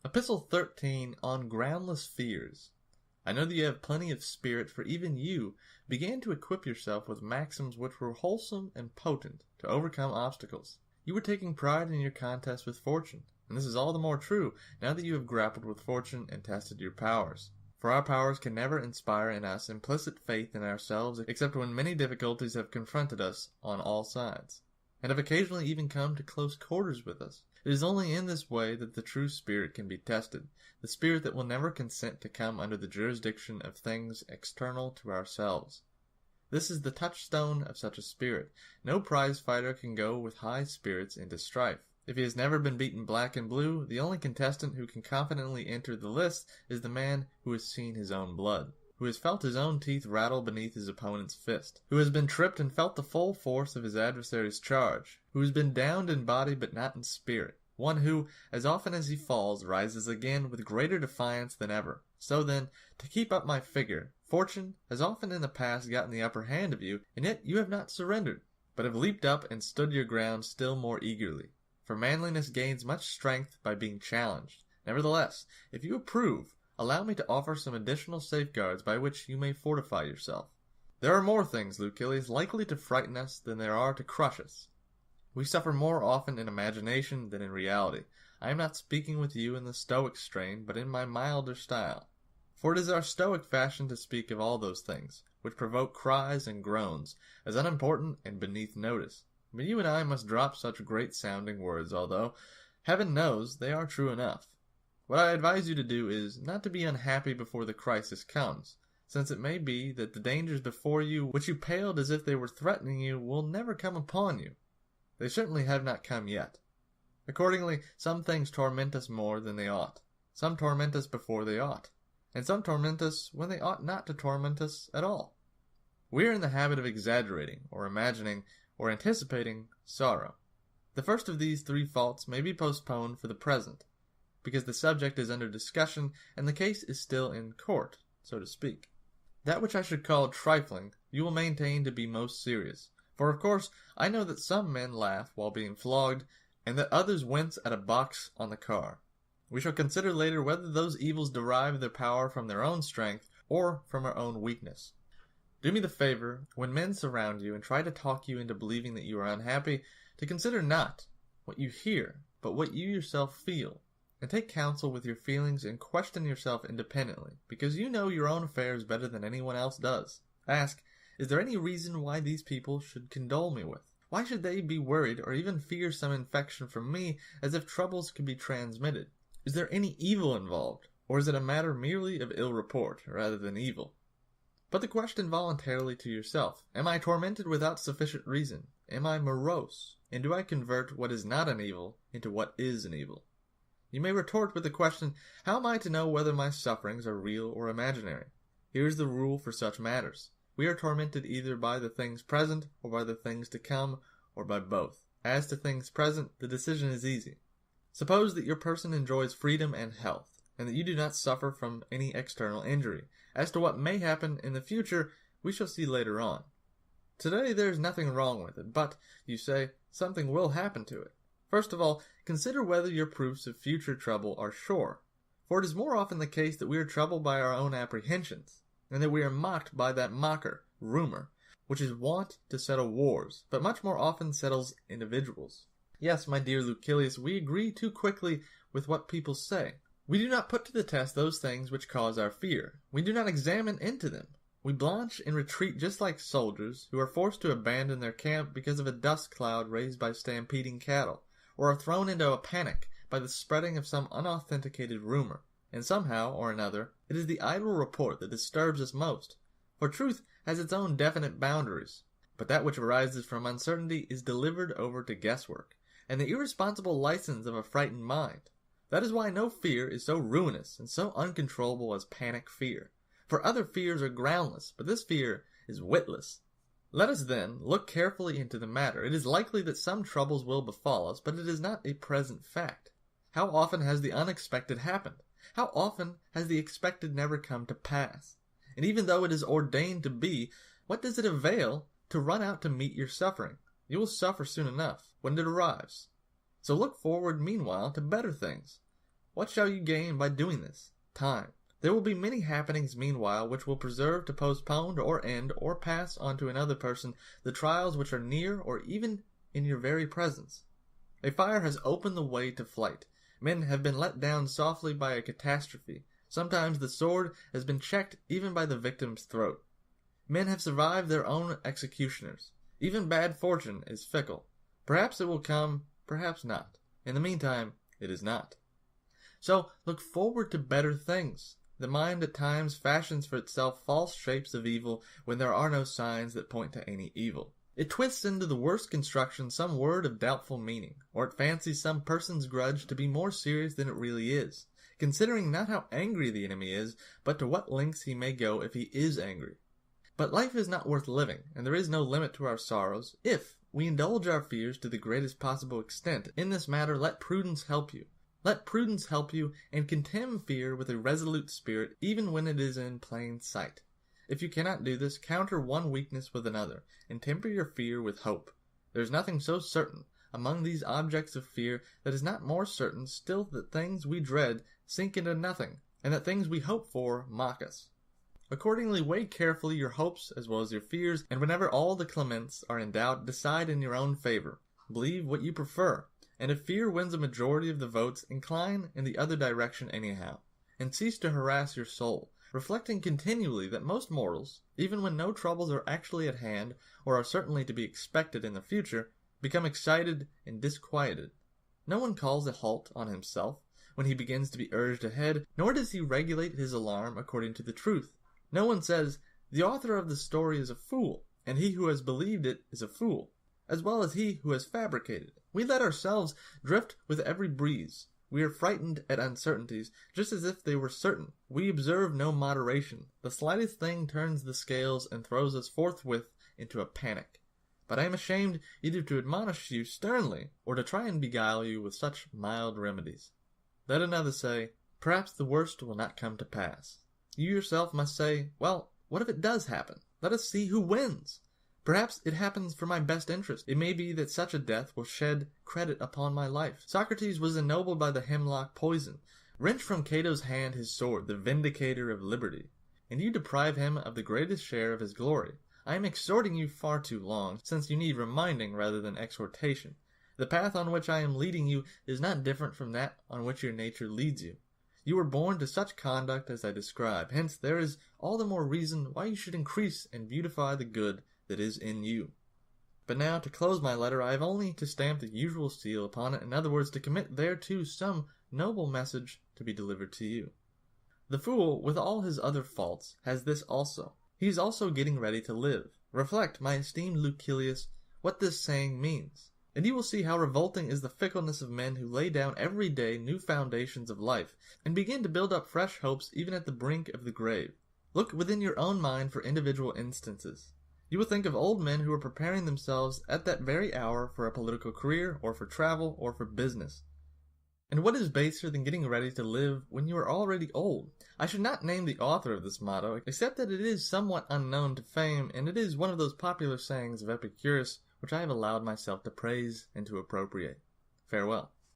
Epistle 13 on Groundless Fears. I know that you have plenty of spirit, for even you began to equip yourself with maxims which were wholesome and potent to overcome obstacles. You were taking pride in your contest with fortune, and this is all the more true now that you have grappled with fortune and tested your powers. For our powers can never inspire in us implicit faith in ourselves except when many difficulties have confronted us on all sides, and have occasionally even come to close quarters with us. It is only in this way that the true spirit can be tested, the spirit that will never consent to come under the jurisdiction of things external to ourselves. This is the touchstone of such a spirit. No prize fighter can go with high spirits into strife. If he has never been beaten black and blue, the only contestant who can confidently enter the lists is the man who has seen his own blood, who has felt his own teeth rattle beneath his opponent's fist, who has been tripped and felt the full force of his adversary's charge, who has been downed in body but not in spirit, one who, as often as he falls, rises again with greater defiance than ever. So then, to keep up my figure, fortune has often in the past gotten the upper hand of you, and yet you have not surrendered, but have leaped up and stood your ground still more eagerly. For manliness gains much strength by being challenged. Nevertheless, if you approve, allow me to offer some additional safeguards by which you may fortify yourself. There are more things, Lucilius, likely to frighten us than there are to crush us. We suffer more often in imagination than in reality. I am not speaking with you in the Stoic strain, but in my milder style. For it is our Stoic fashion to speak of all those things, which provoke cries and groans, as unimportant and beneath notice. But you and I must drop such great-sounding words, although, heaven knows, they are true enough. What I advise you to do is not to be unhappy before the crisis comes, since it may be that the dangers before you, which you paled as if they were threatening you, will never come upon you. They certainly have not come yet. Accordingly, some things torment us more than they ought. Some torment us before they ought, and some torment us when they ought not to torment us at all. We are in the habit of exaggerating, or imagining, or anticipating sorrow. The first of these three faults may be postponed for the present, because the subject is under discussion and the case is still in court, so to speak. That which I should call trifling, you will maintain to be most serious. For of course, I know that some men laugh while being flogged, and that others wince at a box on the car. We shall consider later whether those evils derive their power from their own strength, or from our own weakness. Do me the favor, when men surround you and try to talk you into believing that you are unhappy, to consider not what you hear, but what you yourself feel, and take counsel with your feelings and question yourself independently, because you know your own affairs better than anyone else does. Ask, is there any reason why these people should condole me with? Why should they be worried or even fear some infection from me as if troubles could be transmitted? Is there any evil involved, or is it a matter merely of ill report rather than evil? Put the question voluntarily to yourself. Am I tormented without sufficient reason? Am I morose? And do I convert what is not an evil into what is an evil? You may retort with the question, how am I to know whether my sufferings are real or imaginary? Here is the rule for such matters. We are tormented either by the things present, or by the things to come, or by both. As to things present, the decision is easy. Suppose that your person enjoys freedom and health, and that you do not suffer from any external injury. As to what may happen in the future, we shall see later on. Today there is nothing wrong with it, but, you say, something will happen to it. First of all, consider whether your proofs of future trouble are sure, for it is more often the case that we are troubled by our own apprehensions, and that we are mocked by that mocker, rumor, which is wont to settle wars, but much more often settles individuals. Yes, my dear Lucilius, we agree too quickly with what people say. We do not put to the test those things which cause our fear. We do not examine into them. We blanch and retreat just like soldiers who are forced to abandon their camp because of a dust cloud raised by stampeding cattle, or are thrown into a panic by the spreading of some unauthenticated rumor. And somehow or another, it is the idle report that disturbs us most. For truth has its own definite boundaries, but that which arises from uncertainty is delivered over to guesswork, and the irresponsible license of a frightened mind. That is why no fear is so ruinous and so uncontrollable as panic fear. For other fears are groundless, but this fear is witless. Let us then look carefully into the matter. It is likely that some troubles will befall us, but it is not a present fact. How often has the unexpected happened? How often has the expected never come to pass? And even though it is ordained to be, what does it avail to run out to meet your suffering? You will suffer soon enough, when it arrives. So look forward meanwhile to better things. What shall you gain by doing this? Time. There will be many happenings meanwhile which will preserve to postpone or end or pass on to another person the trials which are near or even in your very presence. A fire has opened the way to flight. Men have been let down softly by a catastrophe. Sometimes the sword has been checked even by the victim's throat. Men have survived their own executioners. Even bad fortune is fickle. Perhaps it will come, perhaps not. In the meantime, it is not. So look forward to better things. The mind at times fashions for itself false shapes of evil when there are no signs that point to any evil. It twists into the worst construction some word of doubtful meaning, or it fancies some person's grudge to be more serious than it really is, considering not how angry the enemy is, but to what lengths he may go if he is angry. But life is not worth living, and there is no limit to our sorrows, if we indulge our fears to the greatest possible extent. In this matter, let prudence help you. Let prudence help you, and contemn fear with a resolute spirit, even when it is in plain sight. If you cannot do this, counter one weakness with another, and temper your fear with hope. There is nothing so certain among these objects of fear that is not more certain still that things we dread sink into nothing, and that things we hope for mock us. Accordingly, weigh carefully your hopes as well as your fears, and whenever all the clements are in doubt, decide in your own favor. Believe what you prefer, and if fear wins a majority of the votes, incline in the other direction anyhow, and cease to harass your soul, reflecting continually that most mortals, even when no troubles are actually at hand, or are certainly to be expected in the future, become excited and disquieted. No one calls a halt on himself when he begins to be urged ahead, nor does he regulate his alarm according to the truth. No one says, the author of the story is a fool, and he who has believed it is a fool, as well as he who has fabricated it. We let ourselves drift with every breeze. We are frightened at uncertainties, just as if they were certain. We observe no moderation. The slightest thing turns the scales and throws us forthwith into a panic. But I am ashamed either to admonish you sternly, or to try and beguile you with such mild remedies. Let another say, perhaps the worst will not come to pass. You yourself must say, well, what if it does happen? Let us see who wins. Perhaps it happens for my best interest. It may be that such a death will shed credit upon my life. Socrates was ennobled by the hemlock poison. Wrench from Cato's hand his sword, the vindicator of liberty, and you deprive him of the greatest share of his glory. I am exhorting you far too long, since you need reminding rather than exhortation. The path on which I am leading you is not different from that on which your nature leads you. You were born to such conduct as I describe, hence there is all the more reason why you should increase and beautify the good that is in you. But now, to close my letter, I have only to stamp the usual seal upon it, in other words, to commit thereto some noble message to be delivered to you. The fool, with all his other faults, has this also. He is also getting ready to live. Reflect, my esteemed Lucilius, what this saying means, and you will see how revolting is the fickleness of men who lay down every day new foundations of life, and begin to build up fresh hopes even at the brink of the grave. Look within your own mind for individual instances. You will think of old men who are preparing themselves at that very hour for a political career, or for travel, or for business. And what is baser than getting ready to live when you are already old? I should not name the author of this motto, except that it is somewhat unknown to fame, and it is one of those popular sayings of Epicurus which I have allowed myself to praise and to appropriate. Farewell.